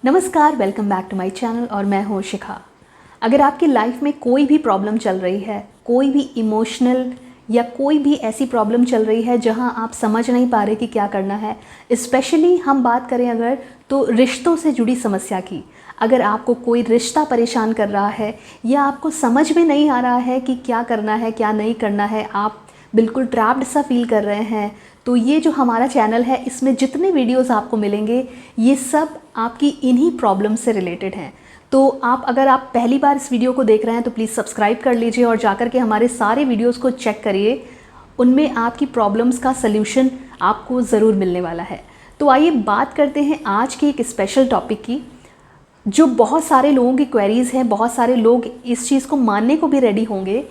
नमस्कार, welcome back to my channel और मैं हूँ शिखा। अगर आपकी लाइफ में कोई भी प्रॉब्लम चल रही है, कोई भी इमोशनल या कोई भी ऐसी प्रॉब्लम चल रही है जहाँ आप समझ नहीं पा रहे कि क्या करना है, स्पेशली हम बात करें अगर तो रिश्तों से जुड़ी समस्या की। अगर आपको कोई रिश्ता परेशान कर रहा है या आपको समझ में नहीं आ रहा है कि क्या करना है क्या नहीं करना है, आप बिल्कुल ट्रैप्ड सा फील कर रहे हैं, तो ये जो हमारा चैनल है इसमें जितने वीडियोस आपको मिलेंगे ये सब आपकी इन्हीं प्रॉब्लम से रिलेटेड हैं। तो अगर आप पहली बार इस वीडियो को देख रहे हैं तो प्लीज़ सब्सक्राइब कर लीजिए और जाकर के हमारे सारे वीडियोस को चेक करिए। उनमें आपकी प्रॉब्लम्स का सल्यूशन आपको ज़रूर मिलने वाला है। तो आइए बात करते हैं आज के एक स्पेशल टॉपिक की, जो बहुत सारे लोगों की क्वेरीज़ हैं। बहुत सारे लोग इस चीज़ को मानने को भी रेडी होंगे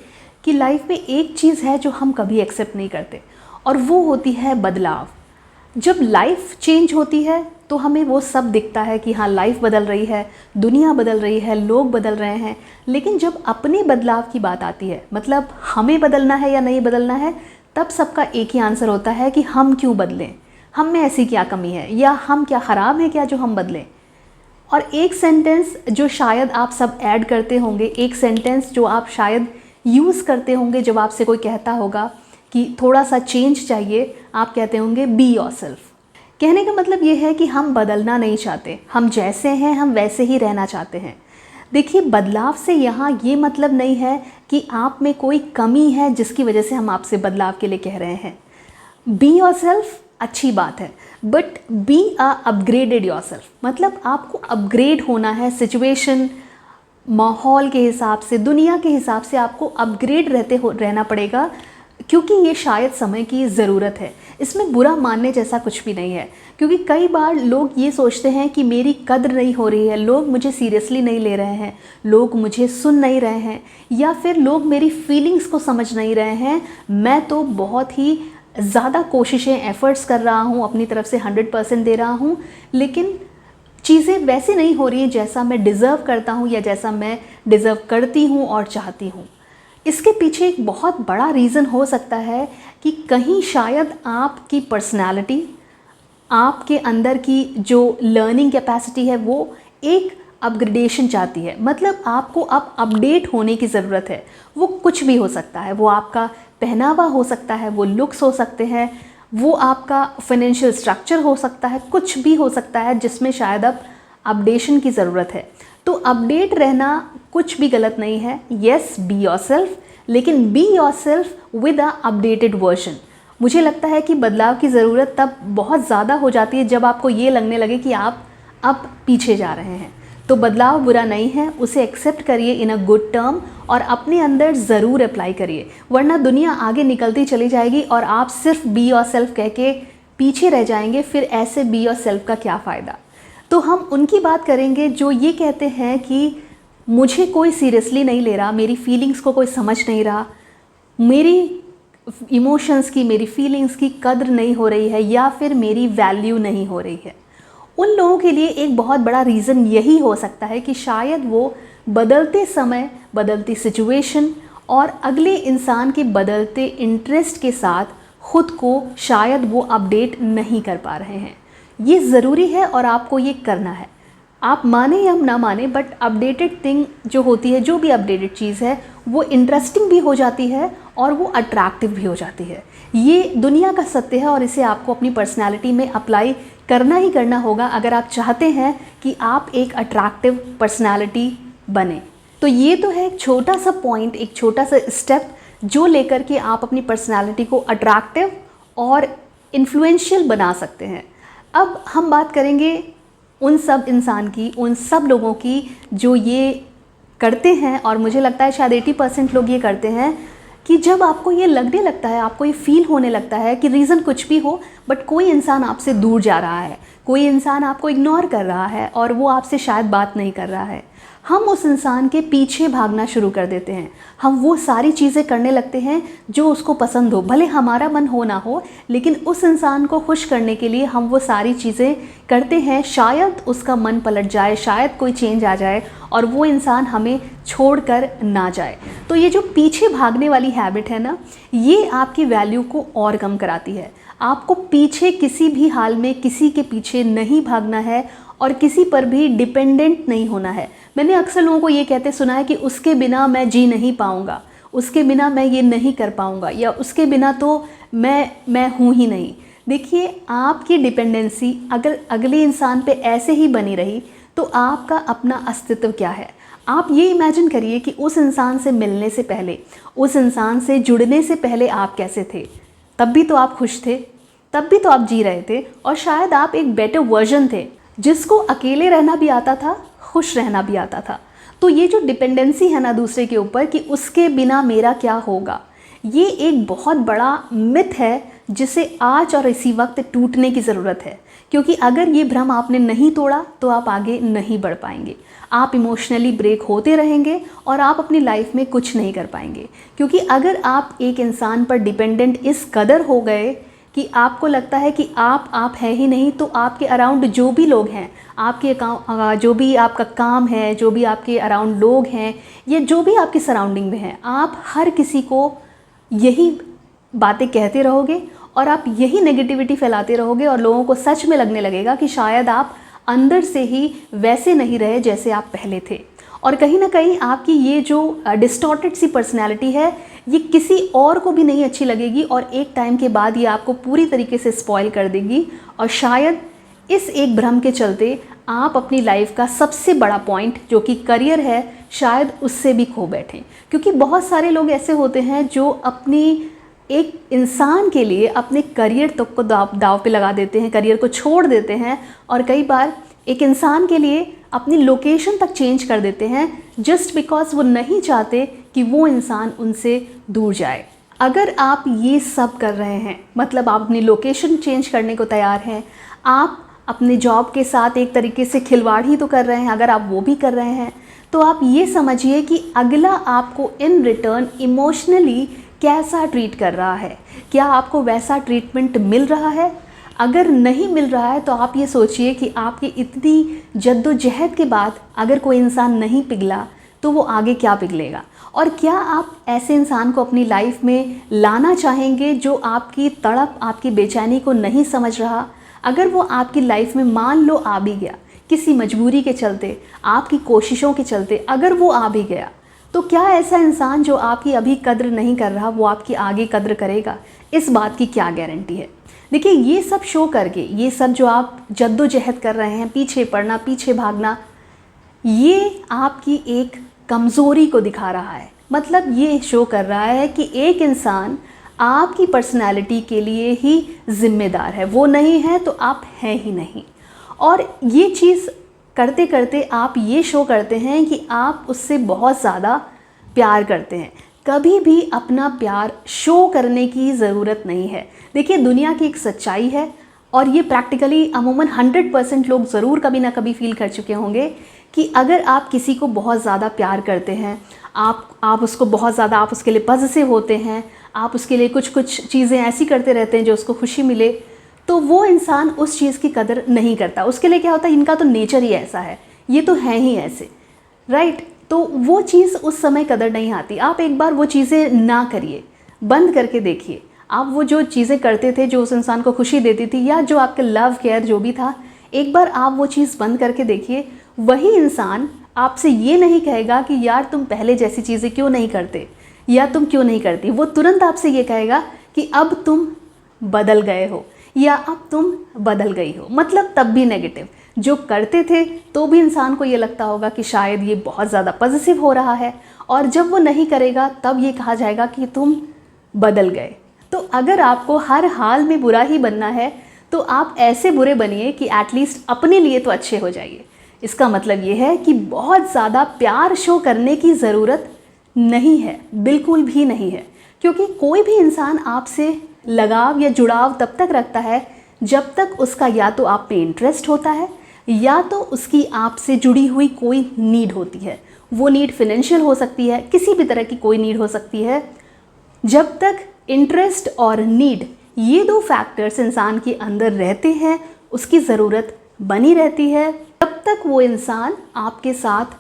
कि लाइफ में एक चीज़ है जो हम कभी एक्सेप्ट नहीं करते, और वो होती है बदलाव। जब लाइफ चेंज होती है तो हमें वो सब दिखता है कि हाँ, लाइफ बदल रही है, दुनिया बदल रही है, लोग बदल रहे हैं। लेकिन जब अपने बदलाव की बात आती है, मतलब हमें बदलना है या नहीं बदलना है, तब सबका एक ही आंसर होता है कि हम क्यों बदलें, हम में ऐसी क्या कमी है या हम क्या ख़राब है क्या जो हम बदलें। और एक सेंटेंस जो शायद आप सब ऐड करते होंगे, एक सेंटेंस जो आप शायद यूज़ करते होंगे जब आपसे कोई कहता होगा कि थोड़ा सा चेंज चाहिए, आप कहते होंगे बी योरसेल्फ। कहने का मतलब ये है कि हम बदलना नहीं चाहते, हम जैसे हैं हम वैसे ही रहना चाहते हैं। देखिए, बदलाव से यहाँ ये मतलब नहीं है कि आप में कोई कमी है जिसकी वजह से हम आपसे बदलाव के लिए कह रहे हैं। बी योरसेल्फ अच्छी बात है, बट बी अपग्रेडेड योरसेल्फ, मतलब आपको अपग्रेड होना है। सिचुएशन, माहौल के हिसाब से, दुनिया के हिसाब से आपको अपग्रेड रहना पड़ेगा, क्योंकि ये शायद समय की ज़रूरत है। इसमें बुरा मानने जैसा कुछ भी नहीं है, क्योंकि कई बार लोग ये सोचते हैं कि मेरी कद्र नहीं हो रही है, लोग मुझे सीरियसली नहीं ले रहे हैं, लोग मुझे सुन नहीं रहे हैं, या फिर लोग मेरी फीलिंग्स को समझ नहीं रहे हैं। मैं तो बहुत ही ज़्यादा कोशिशें, एफ़र्ट्स कर रहा हूँ, अपनी तरफ से 100% दे रहा हूँ, लेकिन चीज़ें वैसे नहीं हो रही हैं जैसा मैं डिज़र्व करता हूँ या जैसा मैं डिज़र्व करती हूँ और चाहती हूँ। इसके पीछे एक बहुत बड़ा रीज़न हो सकता है कि कहीं शायद आपकी पर्सनैलिटी, आपके अंदर की जो लर्निंग कैपेसिटी है वो एक अपग्रेडेशन चाहती है। मतलब आपको अब अपडेट होने की ज़रूरत है। वो कुछ भी हो सकता है, वो आपका पहनावा हो सकता है, वो लुक्स हो सकते हैं, वो आपका फाइनेंशियल स्ट्रक्चर हो सकता है, कुछ भी हो सकता है जिसमें शायद अब अपडेशन की ज़रूरत है। तो अपडेट रहना कुछ भी गलत नहीं है। येस, बी योरसेल्फ, लेकिन be yourself with a updated version. मुझे लगता है कि बदलाव की ज़रूरत तब बहुत ज़्यादा हो जाती है जब आपको ये लगने लगे कि आप अब पीछे जा रहे हैं। तो बदलाव बुरा नहीं है, उसे एक्सेप्ट करिए इन अ गुड टर्म और अपने अंदर ज़रूर अप्लाई करिए, वरना दुनिया आगे निकलती चली जाएगी और आप सिर्फ बी योरसेल्फ कह के पीछे रह जाएंगे। फिर ऐसे बी योरसेल्फ का क्या फ़ायदा। तो हम उनकी बात करेंगे जो ये कहते हैं कि मुझे कोई सीरियसली नहीं ले रहा, मेरी फीलिंग्स को कोई समझ नहीं रहा, मेरी इमोशंस की, मेरी फीलिंग्स की कद्र नहीं हो रही है, या फिर मेरी वैल्यू नहीं हो रही है। उन लोगों के लिए एक बहुत बड़ा रीज़न यही हो सकता है कि शायद वो बदलते समय, बदलती सिचुएशन और अगले इंसान के बदलते इंटरेस्ट के साथ खुद को शायद वो अपडेट नहीं कर पा रहे हैं। ये ज़रूरी है और आपको ये करना है। आप माने या ना माने, बट अपडेटेड थिंग जो होती है, जो भी अपडेटेड चीज़ है, वो इंटरेस्टिंग भी हो जाती है और वो अट्रैक्टिव भी हो जाती है। ये दुनिया का सत्य है और इसे आपको अपनी पर्सनैलिटी में अप्लाई करना ही करना होगा अगर आप चाहते हैं कि आप एक अट्रैक्टिव पर्सनैलिटी बने। तो ये तो है एक छोटा सा पॉइंट, एक छोटा सा स्टेप जो लेकर के आप अपनी पर्सनैलिटी को अट्रैक्टिव और इन्फ्लुएंशियल बना सकते हैं। अब हम बात करेंगे उन सब इंसान की, उन सब लोगों की जो ये करते हैं, और मुझे लगता है शायद 80% लोग ये करते हैं कि जब आपको ये लगने लगता है, आपको ये फील होने लगता है कि रीज़न कुछ भी हो, बट कोई इंसान आपसे दूर जा रहा है, कोई इंसान आपको इग्नोर कर रहा है और वो आपसे शायद बात नहीं कर रहा है, हम उस इंसान के पीछे भागना शुरू कर देते हैं। हम वो सारी चीज़ें करने लगते हैं जो उसको पसंद हो, भले हमारा मन हो ना हो, लेकिन उस इंसान को खुश करने के लिए हम वो सारी चीज़ें करते हैं। शायद उसका मन पलट जाए, शायद कोई चेंज आ जाए और वो इंसान हमें छोड़कर ना जाए। तो ये जो पीछे भागने वाली हैबिट है ना, ये आपकी वैल्यू को और कम कराती है। आपको पीछे किसी भी हाल में किसी के पीछे नहीं भागना है और किसी पर भी डिपेंडेंट नहीं होना है। मैंने अक्सर लोगों को ये कहते सुना है कि उसके बिना मैं जी नहीं पाऊँगा, उसके बिना मैं ये नहीं कर पाऊँगा, या उसके बिना तो मैं हूँ ही नहीं। देखिए, आपकी डिपेंडेंसी अगर अगले इंसान पे ऐसे ही बनी रही तो आपका अपना अस्तित्व क्या है? आप ये इमेजिन करिए कि उस इंसान से मिलने से पहले, उस इंसान से जुड़ने से पहले आप कैसे थे। तब भी तो आप खुश थे, तब भी तो आप जी रहे थे, और शायद आप एक बेटर वर्जन थे जिसको अकेले रहना भी आता था, खुश रहना भी आता था। तो ये जो डिपेंडेंसी है ना दूसरे के ऊपर कि उसके बिना मेरा क्या होगा, ये एक बहुत बड़ा मिथ है जिसे आज और इसी वक्त टूटने की ज़रूरत है। क्योंकि अगर ये भ्रम आपने नहीं तोड़ा तो आप आगे नहीं बढ़ पाएंगे। आप इमोशनली ब्रेक होते रहेंगे और आप अपनी लाइफ में कुछ नहीं कर पाएंगे। क्योंकि अगर आप एक इंसान पर डिपेंडेंट इस कदर हो गए कि आपको लगता है कि आप है ही नहीं, तो आपके अराउंड जो भी लोग हैं, आपके जो भी आपका काम है, जो भी आपके अराउंड लोग हैं, या जो भी आपकी सराउंडिंग में हैं, आप हर किसी को यही बातें कहते रहोगे और आप यही नेगेटिविटी फैलाते रहोगे, और लोगों को सच में लगने लगेगा कि शायद आप अंदर से ही वैसे नहीं रहे जैसे आप पहले थे। और कहीं ना कहीं आपकी ये जो डिस्टॉर्टेड सी पर्सनैलिटी है, ये किसी और को भी नहीं अच्छी लगेगी, और एक टाइम के बाद ये आपको पूरी तरीके से स्पॉइल कर देगी। और शायद इस एक भ्रम के चलते आप अपनी लाइफ का सबसे बड़ा पॉइंट जो कि करियर है, शायद उससे भी खो बैठें। क्योंकि बहुत सारे लोग ऐसे होते हैं जो अपनी एक इंसान के लिए अपने करियर तक को दाव पे लगा देते हैं, करियर को छोड़ देते हैं, और कई बार एक इंसान के लिए अपनी लोकेशन तक चेंज कर देते हैं जस्ट बिकॉज वो नहीं चाहते कि वो इंसान उनसे दूर जाए। अगर आप ये सब कर रहे हैं, मतलब आप अपनी लोकेशन चेंज करने को तैयार हैं, आप अपने जॉब के साथ एक तरीके से खिलवाड़ ही तो कर रहे हैं, अगर आप वो भी कर रहे हैं, तो आप ये समझिए कि अगला आपको इन रिटर्न इमोशनली कैसा ट्रीट कर रहा है। क्या आपको वैसा ट्रीटमेंट मिल रहा है? अगर नहीं मिल रहा है तो आप ये सोचिए कि आपकी इतनी जद्दोजहद के बाद अगर कोई इंसान नहीं पिघला तो वो आगे क्या पिघलेगा। और क्या आप ऐसे इंसान को अपनी लाइफ में लाना चाहेंगे जो आपकी तड़प, आपकी बेचैनी को नहीं समझ रहा? अगर वो आपकी लाइफ में मान लो आ भी गया, किसी मजबूरी के चलते, आपकी कोशिशों के चलते अगर वो आ भी गया, तो क्या ऐसा इंसान जो आपकी अभी कद्र नहीं कर रहा वो आपकी आगे कद्र करेगा? इस बात की क्या गारंटी है? देखिए, ये सब शो करके, ये सब जो आप जद्दोजहद कर रहे हैं, पीछे पड़ना, पीछे भागना, ये आपकी एक कमज़ोरी को दिखा रहा है। मतलब ये शो कर रहा है कि एक इंसान आपकी पर्सनालिटी के लिए ही जिम्मेदार है, वो नहीं है तो आप हैं ही नहीं। और ये चीज़ करते करते आप ये शो करते हैं कि आप उससे बहुत ज़्यादा प्यार करते हैं। कभी भी अपना प्यार शो करने की ज़रूरत नहीं है। देखिए, दुनिया की एक सच्चाई है, और ये प्रैक्टिकली अमूमन 100% लोग ज़रूर कभी ना कभी फील कर चुके होंगे कि अगर आप किसी को बहुत ज़्यादा प्यार करते हैं, आप उसको बहुत ज़्यादा, आप उसके लिए पॉजिटिव होते हैं, आप उसके लिए कुछ कुछ चीज़ें ऐसी करते रहते हैं जो उसको खुशी मिले, तो वो इंसान उस चीज़ की कदर नहीं करता। उसके लिए क्या होता है, इनका तो नेचर ही ऐसा है, ये तो है ही ऐसे, राइट? तो वो चीज़ उस समय कदर नहीं आती। आप एक बार वो चीज़ें ना करिए, बंद करके देखिए। आप वो जो चीज़ें करते थे जो उस इंसान को खुशी देती थी, या जो आपका लव केयर जो भी था, एक बार आप वो चीज़ बंद करके देखिए। वही इंसान आपसे ये नहीं कहेगा कि यार तुम पहले जैसी चीज़ें क्यों नहीं करते, या तुम क्यों नहीं करती। वो तुरंत आपसे ये कहेगा कि अब तुम बदल गए हो, या अब तुम बदल गई हो। मतलब तब भी नेगेटिव जो करते थे, तो भी इंसान को ये लगता होगा कि शायद ये बहुत ज़्यादा पॉजिटिव हो रहा है, और जब वो नहीं करेगा तब ये कहा जाएगा कि तुम बदल गए। तो अगर आपको हर हाल में बुरा ही बनना है, तो आप ऐसे बुरे बनिए कि एटलीस्ट अपने लिए तो अच्छे हो जाइए। इसका मतलब ये है कि बहुत ज़्यादा प्यार शो करने की ज़रूरत नहीं है, बिल्कुल भी नहीं है। क्योंकि कोई भी इंसान आपसे लगाव या जुड़ाव तब तक रखता है जब तक उसका या तो आप पे इंटरेस्ट होता है, या तो उसकी आपसे जुड़ी हुई कोई नीड होती है। वो नीड फाइनेंशियल हो सकती है, किसी भी तरह की कोई नीड हो सकती है। जब तक इंटरेस्ट और नीड, ये दो फैक्टर्स इंसान के अंदर रहते हैं, उसकी ज़रूरत बनी रहती है, तब तक वो इंसान आपके साथ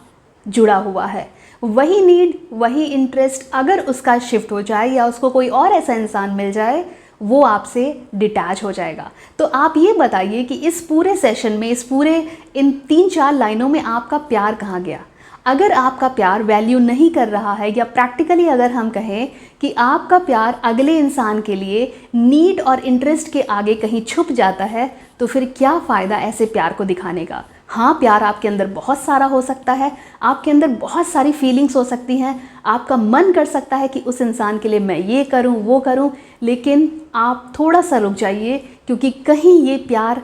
जुड़ा हुआ है। वही नीड, वही इंटरेस्ट अगर उसका शिफ्ट हो जाए, या उसको कोई और ऐसा इंसान मिल जाए, वो आपसे डिटैच हो जाएगा। तो आप ये बताइए कि इस पूरे सेशन में, इस पूरे इन 3-4 लाइनों में आपका प्यार कहाँ गया? अगर आपका प्यार वैल्यू नहीं कर रहा है, या प्रैक्टिकली अगर हम कहें कि आपका प्यार अगले इंसान के लिए नीड और इंटरेस्ट के आगे कहीं छुप जाता है, तो फिर क्या फ़ायदा ऐसे प्यार को दिखाने का? हाँ, प्यार आपके अंदर बहुत सारा हो सकता है, आपके अंदर बहुत सारी फीलिंग्स हो सकती हैं, आपका मन कर सकता है कि उस इंसान के लिए मैं ये करूं, वो करूं, लेकिन आप थोड़ा सा रुक जाइए, क्योंकि कहीं ये प्यार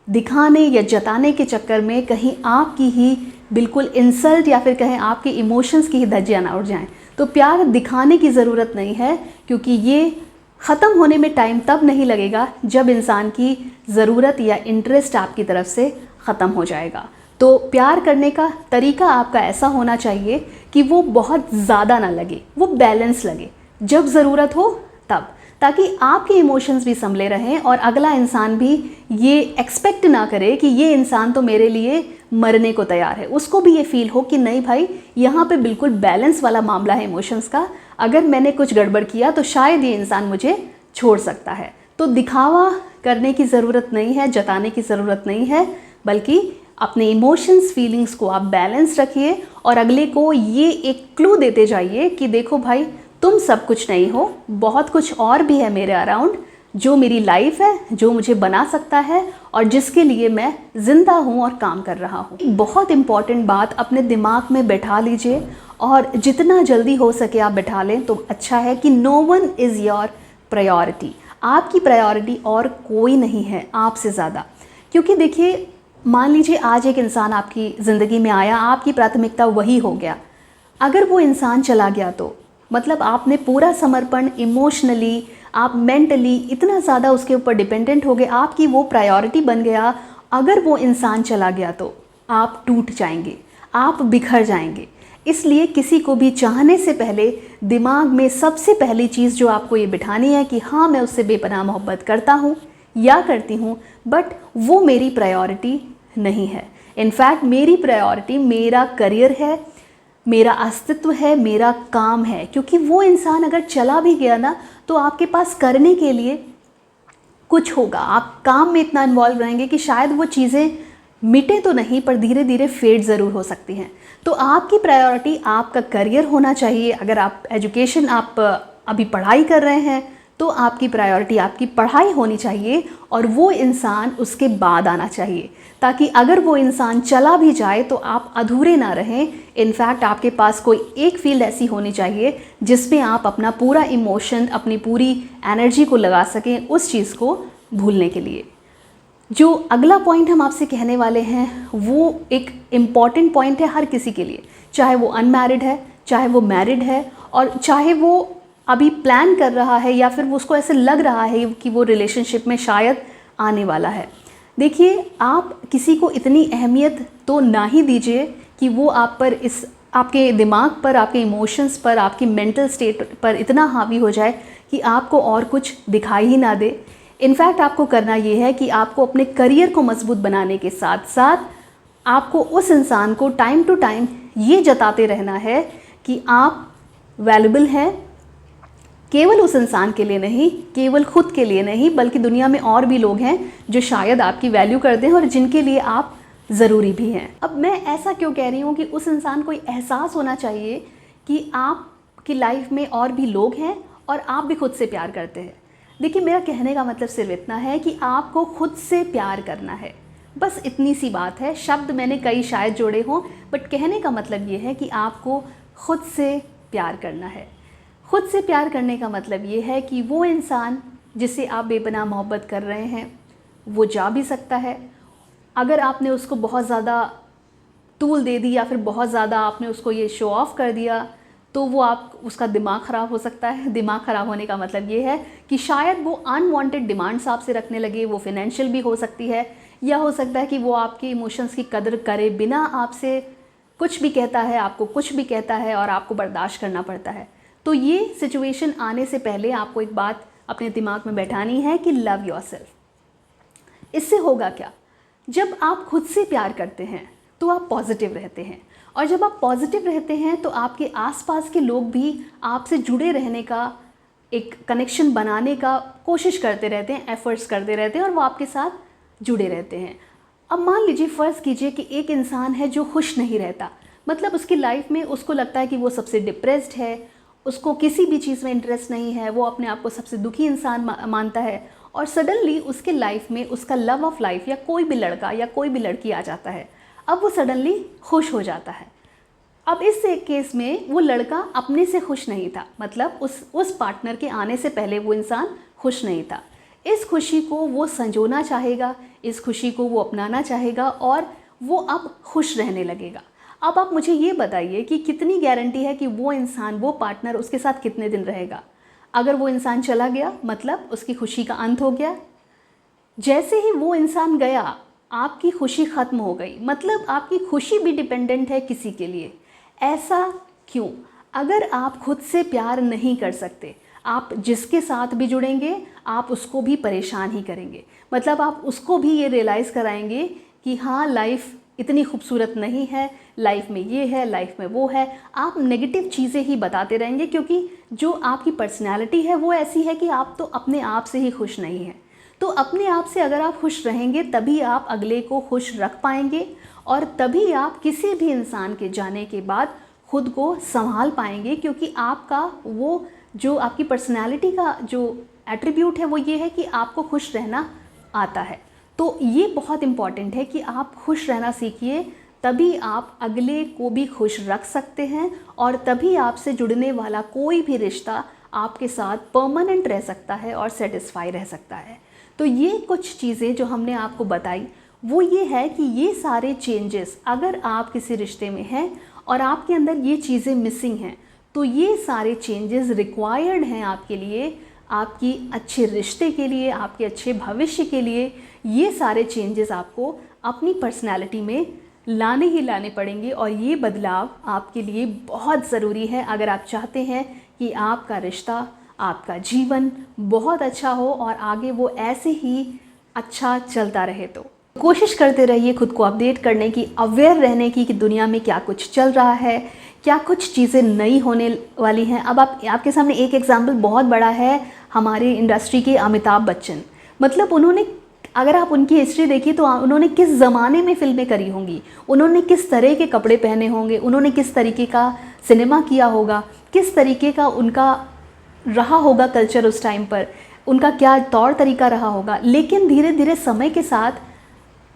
दिखाने या जताने के चक्कर में कहीं आपकी ही बिल्कुल इंसल्ट या फिर कहें आपके इमोशंस की ही धज्जियां ना उड़ जाएं। तो प्यार दिखाने की ज़रूरत नहीं है, क्योंकि ये ख़त्म होने में टाइम तब नहीं लगेगा जब इंसान की ज़रूरत या इंटरेस्ट आपकी तरफ से ख़त्म हो जाएगा। तो प्यार करने का तरीका आपका ऐसा होना चाहिए कि वो बहुत ज़्यादा ना लगे, वो बैलेंस लगे, जब ज़रूरत हो तब, ताकि आपके इमोशंस भी संभले रहें और अगला इंसान भी ये एक्सपेक्ट ना करे कि ये इंसान तो मेरे लिए मरने को तैयार है। उसको भी ये फील हो कि नहीं भाई, यहाँ पे बिल्कुल बैलेंस वाला मामला है इमोशंस का, अगर मैंने कुछ गड़बड़ किया तो शायद ये इंसान मुझे छोड़ सकता है। तो दिखावा करने की ज़रूरत नहीं है, जताने की ज़रूरत नहीं है, बल्कि अपने इमोशंस, फीलिंग्स को आप बैलेंस रखिए और अगले को ये एक क्लू देते जाइए कि देखो भाई, तुम सब कुछ नहीं हो, बहुत कुछ और भी है मेरे अराउंड, जो मेरी लाइफ है, जो मुझे बना सकता है और जिसके लिए मैं ज़िंदा हूँ और काम कर रहा हूँ। बहुत इम्पॉर्टेंट बात अपने दिमाग में बैठा लीजिए, और जितना जल्दी हो सके आप बैठा लें तो अच्छा है, कि no one is your priority. आपकी प्रायोरिटी और कोई नहीं है आपसे ज़्यादा। क्योंकि देखिए, मान लीजिए आज एक इंसान आपकी ज़िंदगी में आया, आपकी प्राथमिकता वही हो गया, अगर वो इंसान चला गया तो मतलब आपने पूरा समर्पण, इमोशनली, आप मेंटली इतना ज़्यादा उसके ऊपर डिपेंडेंट हो गए, आपकी वो प्रायोरिटी बन गया। अगर वो इंसान चला गया तो आप टूट जाएंगे, आप बिखर जाएंगे। इसलिए किसी को भी चाहने से पहले दिमाग में सबसे पहली चीज़ जो आपको ये बिठानी है कि हाँ, मैं उससे बेपनाह मोहब्बत करता हूँ या करती हूँ, बट वो मेरी प्रायोरिटी नहीं है। इनफैक्ट मेरी प्रायोरिटी मेरा करियर है, मेरा अस्तित्व है, मेरा काम है। क्योंकि वो इंसान अगर चला भी गया ना, तो आपके पास करने के लिए कुछ होगा, आप काम में इतना इन्वॉल्व रहेंगे कि शायद वो चीज़ें मिटे तो नहीं, पर धीरे धीरे फेड ज़रूर हो सकती हैं। तो आपकी प्रायोरिटी आपका करियर होना चाहिए। अगर आप एजुकेशन, आप अभी पढ़ाई कर रहे हैं, तो आपकी प्रायोरिटी आपकी पढ़ाई होनी चाहिए और वो इंसान उसके बाद आना चाहिए, ताकि अगर वो इंसान चला भी जाए तो आप अधूरे ना रहें। इनफैक्ट आपके पास कोई एक फील्ड ऐसी होनी चाहिए जिसमें आप अपना पूरा इमोशन, अपनी पूरी एनर्जी को लगा सकें उस चीज़ को भूलने के लिए। जो अगला पॉइंट हम आपसे कहने वाले हैं वो एक इम्पॉर्टेंट पॉइंट है हर किसी के लिए, चाहे वो अनमैरिड है, चाहे वो मैरिड है, और चाहे वो अभी प्लान कर रहा है या फिर उसको ऐसे लग रहा है कि वो रिलेशनशिप में शायद आने वाला है। देखिए, आप किसी को इतनी अहमियत तो ना ही दीजिए कि वो आप पर, इस आपके दिमाग पर, आपके इमोशंस पर, आपकी मेंटल स्टेट पर इतना हावी हो जाए कि आपको और कुछ दिखाई ही ना दे। इनफैक्ट आपको करना ये है कि आपको अपने करियर को मजबूत बनाने के साथ साथ आपको उस इंसान को टाइम टू टाइम ये जताते रहना है कि आप वैल्यूबल हैं, केवल उस इंसान के लिए नहीं, केवल खुद के लिए नहीं, बल्कि दुनिया में और भी लोग हैं जो शायद आपकी वैल्यू करते हैं और जिनके लिए आप ज़रूरी भी हैं। अब मैं ऐसा क्यों कह रही हूँ कि उस इंसान को एहसास होना चाहिए कि आपकी लाइफ में और भी लोग हैं और आप भी खुद से प्यार करते हैं। देखिए, मेरा कहने का मतलब सिर्फ इतना है कि आपको खुद से प्यार करना है, बस इतनी सी बात है। शब्द मैंने कई शायद जोड़े हों, बट कहने का मतलब ये है कि आपको खुद से प्यार करना है। खुद से प्यार करने का मतलब ये है कि वो इंसान जिसे आप बेपनाह मोहब्बत कर रहे हैं वो जा भी सकता है। अगर आपने उसको बहुत ज़्यादा तूल दे दी या फिर बहुत ज़्यादा आपने उसको ये शो ऑफ़ कर दिया, तो वो उसका दिमाग ख़राब हो सकता है। दिमाग ख़राब होने का मतलब ये है कि शायद वो अनवांटेड डिमांड्स आपसे रखने लगे। वो फिनेंशियल भी हो सकती है, या हो सकता है कि वो आपके इमोशंस की कदर करे बिना आपसे कुछ भी कहता है, आपको कुछ भी कहता है और आपको बर्दाश्त करना पड़ता है। तो ये सिचुएशन आने से पहले आपको एक बात अपने दिमाग में बैठानी है कि लव योरसेल्फ। इससे होगा क्या, जब आप खुद से प्यार करते हैं तो आप पॉजिटिव रहते हैं, और जब आप पॉजिटिव रहते हैं तो आपके आसपास के लोग भी आपसे जुड़े रहने का एक कनेक्शन बनाने का कोशिश करते रहते हैं, एफर्ट्स करते रहते हैं और वो आपके साथ जुड़े रहते हैं। अब मान लीजिए, फ़र्ज़ कीजिए कि एक इंसान है जो खुश नहीं रहता, मतलब उसकी लाइफ में उसको लगता है कि वो सबसे डिप्रेस्ड है, उसको किसी भी चीज़ में इंटरेस्ट नहीं है, वो अपने आप को सबसे दुखी इंसान मानता है, और सडनली उसके लाइफ में उसका लव ऑफ लाइफ या कोई भी लड़का या कोई भी लड़की आ जाता है। अब वो सडनली खुश हो जाता है। अब इस एक केस में वो लड़का अपने से खुश नहीं था, मतलब उस पार्टनर के आने से पहले वो इंसान खुश नहीं था। इस खुशी को वो संजोना चाहेगा, इस खुशी को वो अपनाना चाहेगा और वो अब खुश रहने लगेगा। अब आप मुझे ये बताइए कि कितनी गारंटी है कि वो इंसान, वो पार्टनर उसके साथ कितने दिन रहेगा। अगर वो इंसान चला गया मतलब उसकी खुशी का अंत हो गया। जैसे ही वो इंसान गया आपकी खुशी ख़त्म हो गई, मतलब आपकी खुशी भी डिपेंडेंट है किसी के लिए। ऐसा क्यों? अगर आप खुद से प्यार नहीं कर सकते, आप जिसके साथ भी जुड़ेंगे आप उसको भी परेशान ही करेंगे, मतलब आप उसको भी ये रियलाइज़ कराएंगे कि हाँ, लाइफ इतनी खूबसूरत नहीं है, लाइफ में ये है, लाइफ में वो है। आप नेगेटिव चीज़ें ही बताते रहेंगे, क्योंकि जो आपकी पर्सनैलिटी है वो ऐसी है कि आप तो अपने आप से ही खुश नहीं हैं। तो अपने आप से अगर आप खुश रहेंगे तभी आप अगले को खुश रख पाएंगे, और तभी आप किसी भी इंसान के जाने के बाद खुद को संभाल पाएंगे, क्योंकि आपका वो जो आपकी पर्सनैलिटी का जो एट्रीब्यूट है वो ये है कि आपको खुश रहना आता है। तो ये बहुत इम्पॉर्टेंट है कि आप खुश रहना सीखिए, तभी आप अगले को भी खुश रख सकते हैं, और तभी आपसे जुड़ने वाला कोई भी रिश्ता आपके साथ परमानेंट रह सकता है और सेटिस्फाई रह सकता है। तो ये कुछ चीज़ें जो हमने आपको बताई वो ये है कि ये सारे चेंजेस अगर आप किसी रिश्ते में हैं और आपके अंदर ये चीज़ें मिसिंग हैं, तो ये सारे चेंजेस रिक्वायर्ड हैं आपके लिए, आपकी अच्छे रिश्ते के लिए, आपके अच्छे भविष्य के लिए। ये सारे चेंजेस आपको अपनी पर्सनैलिटी में लाने ही लाने पड़ेंगे, और ये बदलाव आपके लिए बहुत ज़रूरी है अगर आप चाहते हैं कि आपका रिश्ता, आपका जीवन बहुत अच्छा हो और आगे वो ऐसे ही अच्छा चलता रहे। तो कोशिश करते रहिए खुद को अपडेट करने की, अवेयर रहने की कि दुनिया में क्या कुछ चल रहा है, क्या कुछ चीज़ें नई होने वाली हैं। अब आपके सामने एक एग्जाम्पल बहुत बड़ा है, हमारी इंडस्ट्री के अमिताभ बच्चन। मतलब उन्होंने, अगर आप उनकी हिस्ट्री देखिए तो उन्होंने किस ज़माने में फ़िल्में करी होंगी, उन्होंने किस तरह के कपड़े पहने होंगे, उन्होंने किस तरीके का सिनेमा किया होगा, किस तरीके का उनका रहा होगा कल्चर उस टाइम पर, उनका क्या तौर तरीका रहा होगा। लेकिन धीरे धीरे समय के साथ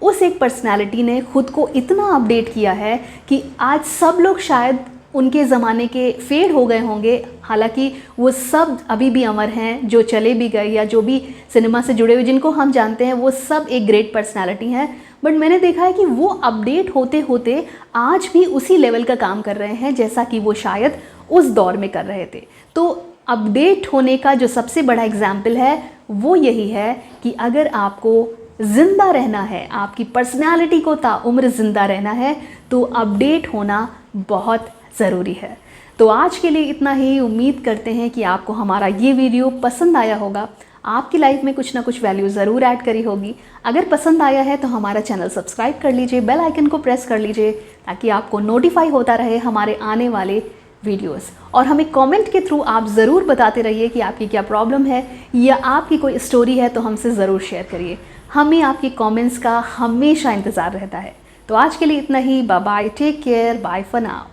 उस एक पर्सनालिटी ने खुद को इतना अपडेट किया है कि आज सब लोग शायद उनके ज़माने के फेड हो गए होंगे, हालांकि वो सब अभी भी अमर हैं, जो चले भी गए या जो भी सिनेमा से जुड़े हुए जिनको हम जानते हैं वो सब एक ग्रेट पर्सनालिटी हैं। बट मैंने देखा है कि वो अपडेट होते होते आज भी उसी लेवल का काम कर रहे हैं जैसा कि वो शायद उस दौर में कर रहे थे। तो अपडेट होने का जो सबसे बड़ा एग्जाम्पल है वो यही है कि अगर आपको ज़िंदा रहना है, आपकी पर्सनैलिटी को ताउम्र ज़िंदा रहना है, तो अपडेट होना बहुत ज़रूरी है। तो आज के लिए इतना ही। उम्मीद करते हैं कि आपको हमारा ये वीडियो पसंद आया होगा, आपकी लाइफ में कुछ ना कुछ वैल्यू ज़रूर ऐड करी होगी। अगर पसंद आया है तो हमारा चैनल सब्सक्राइब कर लीजिए, बेल आइकन को प्रेस कर लीजिए ताकि आपको नोटिफाई होता रहे हमारे आने वाले वीडियोस। और हमें कमेंट के थ्रू आप ज़रूर बताते रहिए कि आपकी क्या प्रॉब्लम है या आपकी कोई स्टोरी है तो हमसे ज़रूर शेयर करिए। हमें आपकी कमेंट्स का हमेशा इंतज़ार रहता है। तो आज के लिए इतना ही। Bye bye, take care, bye for now.